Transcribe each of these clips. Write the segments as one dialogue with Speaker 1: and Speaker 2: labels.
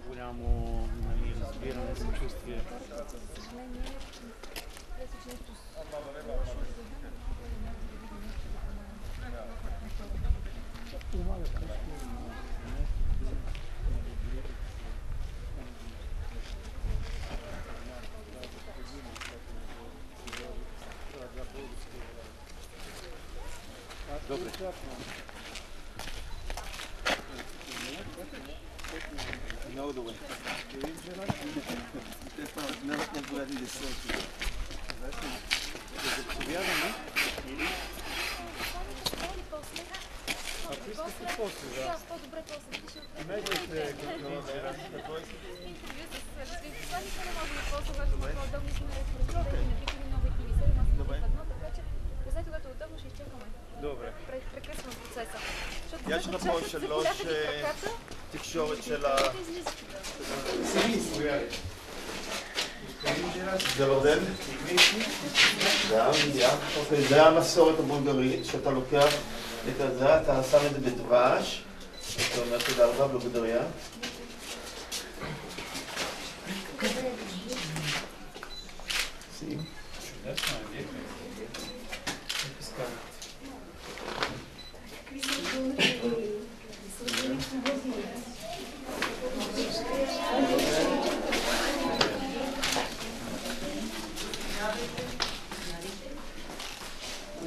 Speaker 1: голямо разбиране, съчувствие. Добре. Много добре. Не полезни да се да заповядаме или... Ако искате после, да.
Speaker 2: По-добре после.
Speaker 1: Имейте какво искате?
Speaker 2: Интервю с Развив посланника не може да ползва, когато му по-удобно сме разпоредители, напитали нови активисти, масата в едно, така че казайте, когато е удобно, ще изчакаме.
Speaker 1: Добре.
Speaker 2: Прекъсвам процеса.
Speaker 3: יש לך פה 3 תקשורת של ה... זה לודן? זה המסורת הבולגרית, שאתה לוקח את הזה, אתה שם את זה בדבש, אתה אומר תודה רבה בלוגדריה.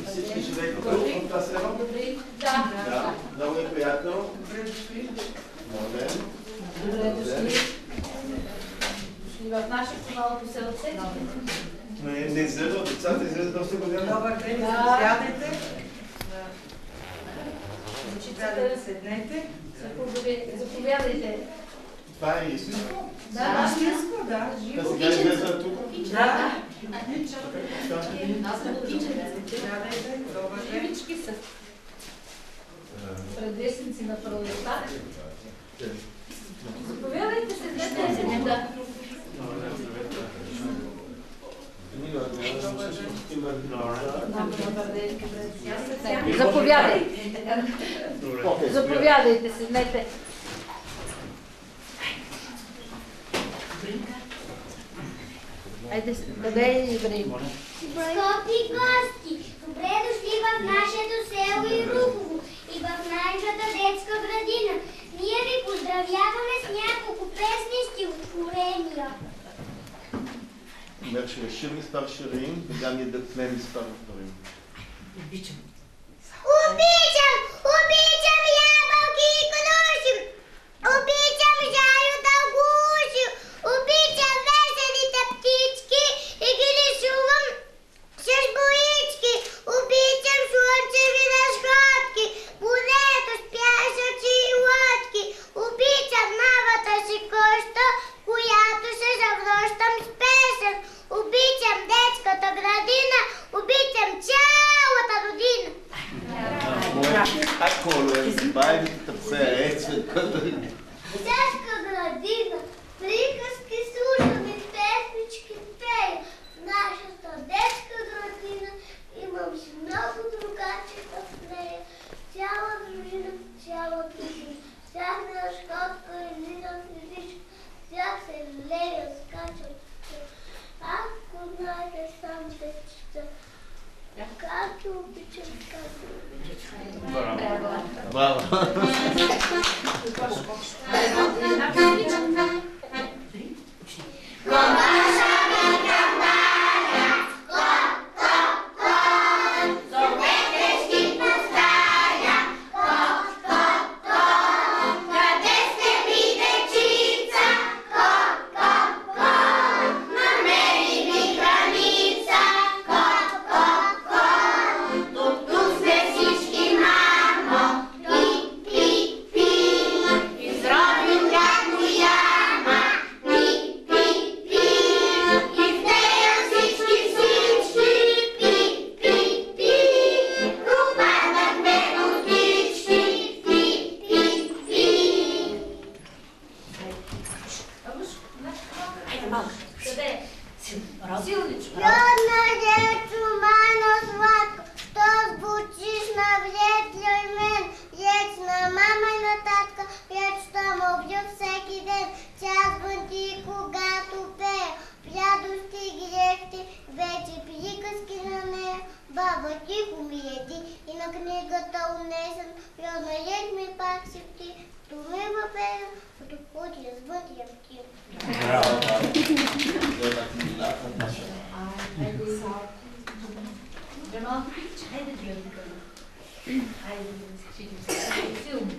Speaker 3: Всички живеете тук в това село? Да. Много е приятно. Добре дошли. Добре дошли.
Speaker 4: В нашето малко селце.
Speaker 3: Не излезва, децата излезат доста голямо.
Speaker 5: Добър ден, заповядайте. Учителя, седнете.
Speaker 4: Заповядайте.
Speaker 3: Това е истинско?
Speaker 4: Да,
Speaker 5: Истинско, да.
Speaker 3: Да сега излезва тук?
Speaker 5: Да.
Speaker 4: Аз съм отичане.
Speaker 5: Заповядайте. Добър ден.
Speaker 4: Живички са. Предвестници на пролетта. Заповядайте, седнете. Да. Заповядайте. Заповядайте, седнете. Айде, къде е Ибрахим?
Speaker 6: Скъпи гости, добре дошли в нашето село Ирухово и в нашата детска градина. Ние ви поздравяваме с няколко песни стихотворения.
Speaker 3: אומר שישיר מספר שירים וגם ידקלם מספר דברים.
Speaker 6: Обичам ябълки и конуши, обичам жаю дългуши, обичам веселите птички и ги рисувам с боички, обичам слънчеви разходки, полето с пясъци и лодки, обичам новата си къща, която се завръщам с песен, обичам детската градина, обичам цялата родина.
Speaker 3: הכל, בית, תפוחי העץ וכל דברים.
Speaker 6: Детска градина, приказки слушам и песнички пея. В нашата детска градина имам си много другачета в нея. Цяла дружина, всяка разходка и лида физичка, всяк се лея, скача. Ако знаете сам дечица, как ти обичам, как ти обичам.
Speaker 3: Браво!
Speaker 6: Бедна дечо, мано сладко, то звучиш на вред для мен, реч на мама и на татка, реч Баба, тихо ми еди и на книгата унесен, размерят ми пак си ти, това има пеем, като ходи звън я ти.
Speaker 3: Браво, браво.
Speaker 4: Роман, хайде да гледам. Хайде да си силно.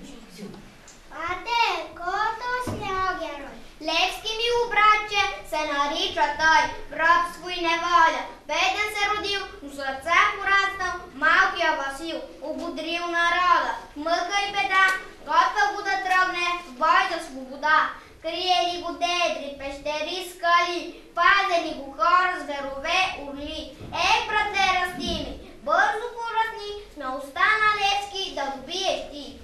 Speaker 6: Ате, кото снял герой. Левски мил братче се нарича той, в робство и неволя. Беден се родил, но сърце пораснал, малкия Васил, ободрил народа. Мъка и беда, готва го да тръгне в бой за свобода. Криели го дедри, пещери, скали, пазени го хора, зверове, орли. Брате, расти ми, бързо порасни, смелостта на Левски да добиеш ти.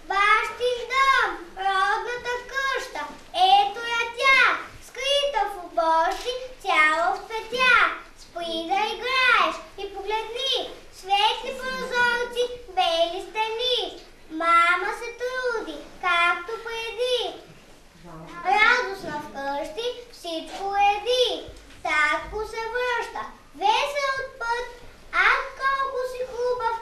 Speaker 6: Бащин дом, родната къща, ето я тя, скрита в обощи, цяла в петя. Спри да играеш и погледни, светли прозорци, бели стени. Мама се труди, както преди. Радостна вкъщи, всичко еди. Татко се връща, весел от път, ах колко си хубав,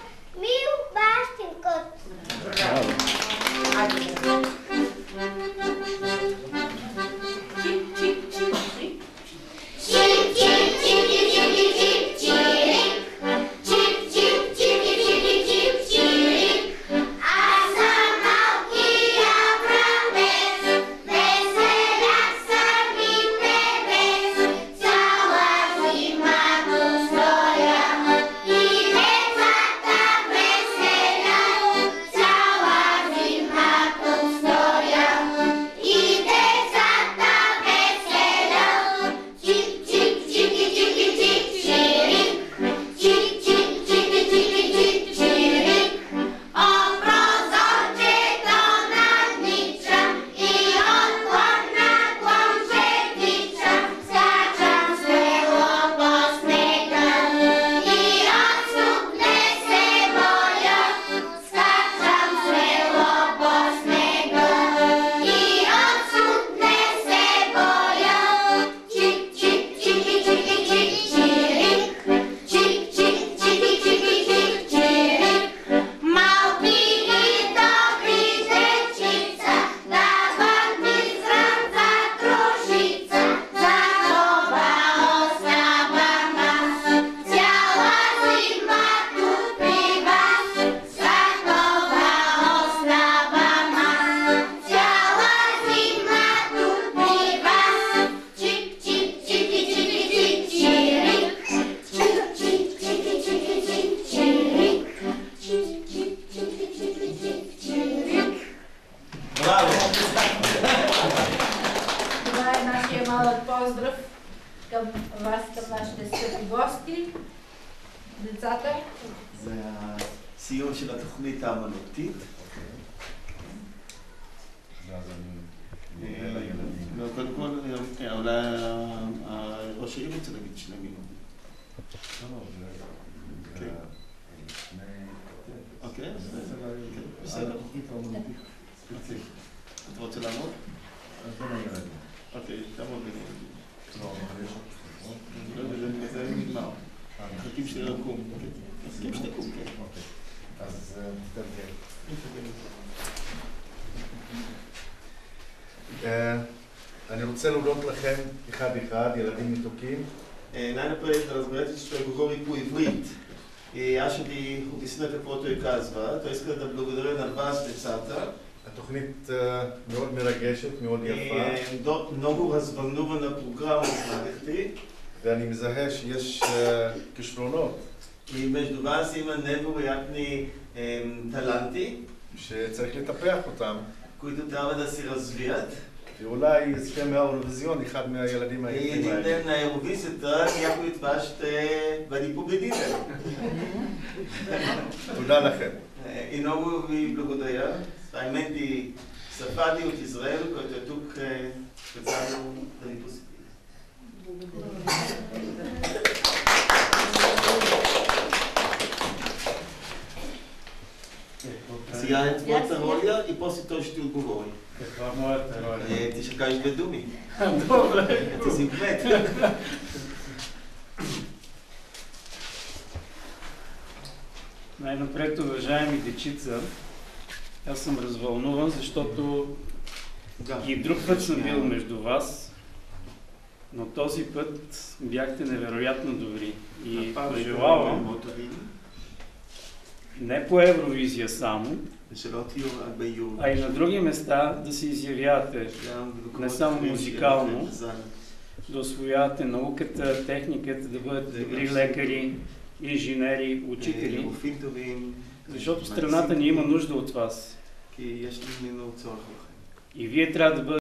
Speaker 5: דецата?
Speaker 3: זה הסיום של התוכנית האמנותית. קודם כל, אולי ראש העיר רוצה להגיד שני מילים. אוקיי, בסדר. אתה רוצה לעמוד? אוקיי, תעמוד בגלל. זה נגמר. מחכים שתקום. מחכים שתקום, כן.
Speaker 7: אז תתרגל. אני רוצה להודות לכם אחד, ילדים מתוקים.
Speaker 3: Najprej da razumete što je govori po ivrit. Аз ще ви обясня какво той казва. Той иска да благодаря на вас, децата.
Speaker 7: התוכנית מאוד מרגשת, מאוד יפה.
Speaker 3: много развълнувана програма, знаете.
Speaker 7: ואני מזהה שיש כישרונות.
Speaker 3: И между вас има невероятни таланти,
Speaker 7: שצריך לטפח אותם.
Speaker 3: които трябва да се развият.
Speaker 7: ואולי יזכה מהאירוויזיון אחד מהילדים
Speaker 3: И
Speaker 7: היפים
Speaker 3: един
Speaker 7: האלה.
Speaker 3: ден на Евровизията някой от вас ще бъде победител.
Speaker 7: תודה לכם.
Speaker 3: И много ви благодаря. Това е Менди Сафади от Израел, който е тук специално да ни посети. Сега е твоята роля и после той ще ти отговори.
Speaker 1: Каква е моята роля?
Speaker 3: Ти ще кажеш две думи.
Speaker 1: Добре.
Speaker 3: Ти си кмет.
Speaker 1: Най-напред, уважаеми дечица, аз съм развълнуван, защото и друг път съм бил между вас, но този път бяхте невероятно добри. И пожелавам не по Евровизия само, а и на други места да се изявявате, не само музикално, да усвоявате науката, техниката, да бъдете добри лекари, инженери, учители, защото страната ни има нужда от вас. И вие трябва да бъдете